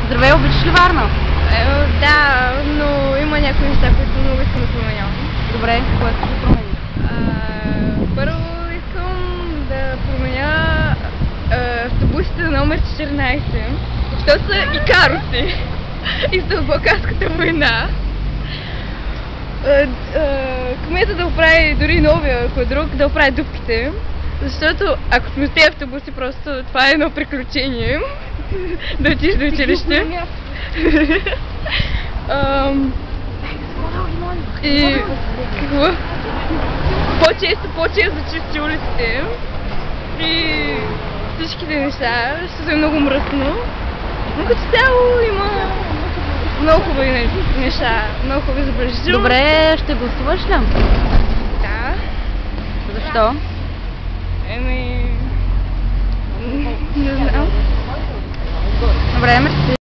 Здравей, обичаш ли Варна? Да, но има някои неща, които много искам да променя. Добре, кое искаш да промениш? Първо искам да променя автобусите на номер 14, защото са икароси и са от Балканската война. Кмета да оправи дори новия, ако е друг, да оправи дупките. Защото ако сме с тези автобуси, просто това е едно приключение да отидеш до училище. И какво? По-често да чисти улиците и всичките неща, защото е много мръсно. Но като цяло има много хубави неща, много хубави забележителни. Добре, ще гласуваш ли? Да. Защо? Не знам. Добре, мерси.